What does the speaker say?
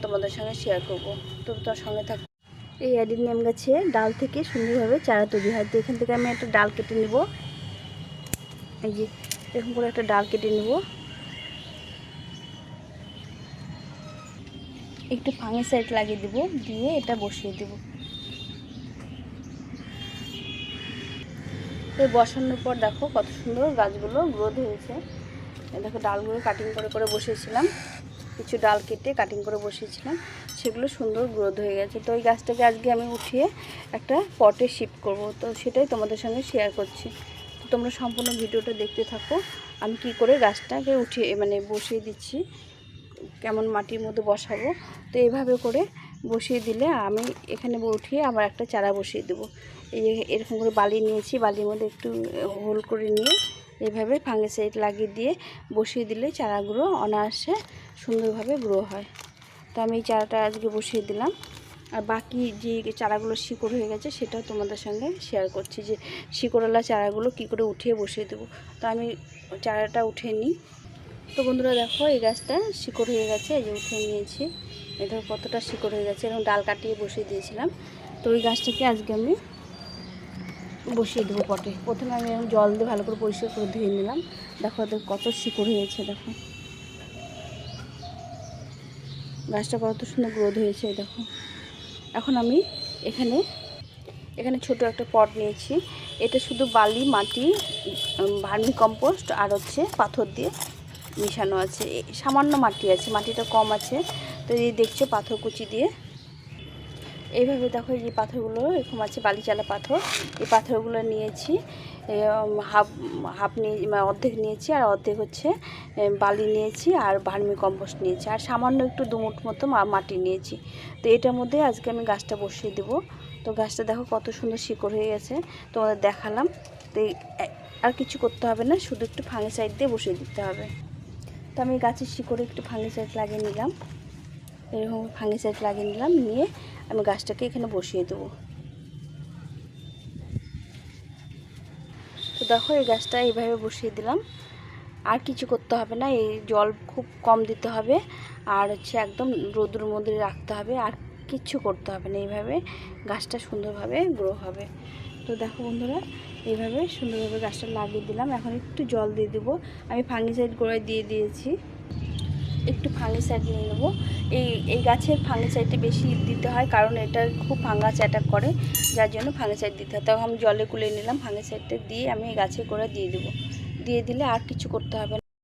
তোমাদের সঙ্গে শেয়ার করব। তো তার সঙ্গে থাক। এই অ্যাডিন নিম গাছে ডাল থেকে সুন্দরভাবে চারা তৈরি হয়। তো এখান থেকে আমি একটা ডাল কেটে নেব। এই যে এরকম করে একটা ডাল কেটে নেব, একটু ফাঙ্গিসাইড লাগিয়ে দেব, দিয়ে এটা বসিয়ে দেব। তো বসানোর পর দেখো কত সুন্দর গাছগুলো গ্রোথ হয়েছে। দেখো ডালগুলো কাটিং করে করে বসিয়েছিলাম, কিছু ডাল কেটে কাটিং করে বসিয়েছিলাম, সেগুলো সুন্দর গ্রোথ হয়ে গেছে। তো ওই গাছটাকে আজকে আমি উঠিয়ে একটা পটে শিফট করব। তো সেটাই তোমাদের সঙ্গে শেয়ার করছি। তো তোমরা সম্পূর্ণ ভিডিওটা দেখতে থাকো, আমি কি করে গাছটাকে উঠিয়ে বসিয়ে দিচ্ছি, কেমন মাটির মধ্যে বসাবো। তো এইভাবে করে বসিয়ে দিলে আমি এখানে উঠিয়ে আবার একটা চারা বসিয়ে দেবো। এই এরকম করে বালি নিয়েছি, বালির মধ্যে একটু হোল করে নিয়ে এইভাবে ফাঙ্গিসাইড লাগিয়ে দিয়ে বসিয়ে দিলে চারাগুলো অনায়াসে সুন্দরভাবে গ্রো হয়। তো আমি এই চারাটা আজকে বসিয়ে দিলাম। আর বাকি যে চারাগুলো শিকড় হয়ে গেছে সেটাও তোমাদের সঙ্গে শেয়ার করছি, যে শিকড়ওয়ালা চারাগুলো কি করে উঠিয়ে বসিয়ে দেবো। তো আমি চারাটা উঠিয়ে নিই। তো বন্ধুরা দেখো এই গাছটা শিকড় হয়ে গেছে, এই যে উঠিয়ে নিয়েছি। এই ধরো কতটা শিকড় হয়ে গেছে, এবং ডাল কাটিয়ে বসিয়ে দিয়েছিলাম। তো ওই গাছটাকে আজকে আমি বসিয়ে দেবো পটে। প্রথমে আমি জল দিয়ে ভালো করে পরিষ্কার করে ধুয়ে নিলাম। দেখো ওদের কত শিকড় হয়েছে, দেখো গাছটা কত সুন্দর গ্রোথ হয়েছে। দেখো এখন আমি এখানে ছোট একটা পট নিয়েছি। এটা শুধু বালি, মাটি, ভার্মি কম্পোস্ট আর পাথর দিয়ে মিশানো আছে। সামান্য মাটি আছে, মাটিটা কম আছে। তো এই দেখছো পাথর কুচি দিয়ে এইভাবে দেখো, এই যে পাথরগুলো এরকম আছে, বালিচালা পাথর। এই পাথরগুলো নিয়েছি, হাফ নিয়ে অর্ধেক নিয়েছি, আর অর্ধেক বালি নিয়েছি, আর ভার্মি কম্পোস্ট নিয়েছি, আর সামান্য একটু দুমুঠ মতো মাটি নিয়েছি। তো এটার মধ্যে আজকে আমি গাছটা বসিয়ে দেবো। তো গাছটা দেখো কত সুন্দর শিকড় হয়ে গেছে, তোমাদের দেখালাম। তো আর কিছু করতে হবে না, শুধু একটু ফাঙ্গিসাইড দিয়ে বসিয়ে দিতে হবে। তো আমি গাছের শিকড়ে একটু ফাঙ্গিসাইড লাগিয়ে নিলাম, এরকম ফাঙ্গিসাইড লাগিয়ে নিলাম, নিয়ে আমি গাছটাকে এখানে বসিয়ে দেবো। তো দেখো এই গাছটা এইভাবে বসিয়ে দিলাম, আর কিছু করতে হবে না। এই জল খুব কম দিতে হবে, আর একদম রোদের মধ্যে রাখতে হবে, আর কিচ্ছু করতে হবে না। এইভাবে গাছটা সুন্দরভাবে গ্রো হবে। তো দেখো বন্ধুরা এইভাবে সুন্দরভাবে গাছটা লাগিয়ে দিলাম। এখন একটু জল দিয়ে দেবো। আমি ফাঙ্গিসাইড গোড়ায় দিয়ে দিয়েছি, একটু ফাঙ্গিসাইড নিয়ে নেবো। এই গাছের ফাঙ্গিসাইডটা বেশি দিতে হয়, কারণ এটা খুব ফাঙ্গাস অ্যাটাক করে, যার জন্য ফাঙ্গিসাইড দিতে হয়। তখন আমি জলে গুলে নিলাম, ফাঙ্গিসাইডটা দিয়ে আমি এই গাছের গোড়ায় দিয়ে দেবো। দিয়ে দিলে আর কিছু করতে হবে না।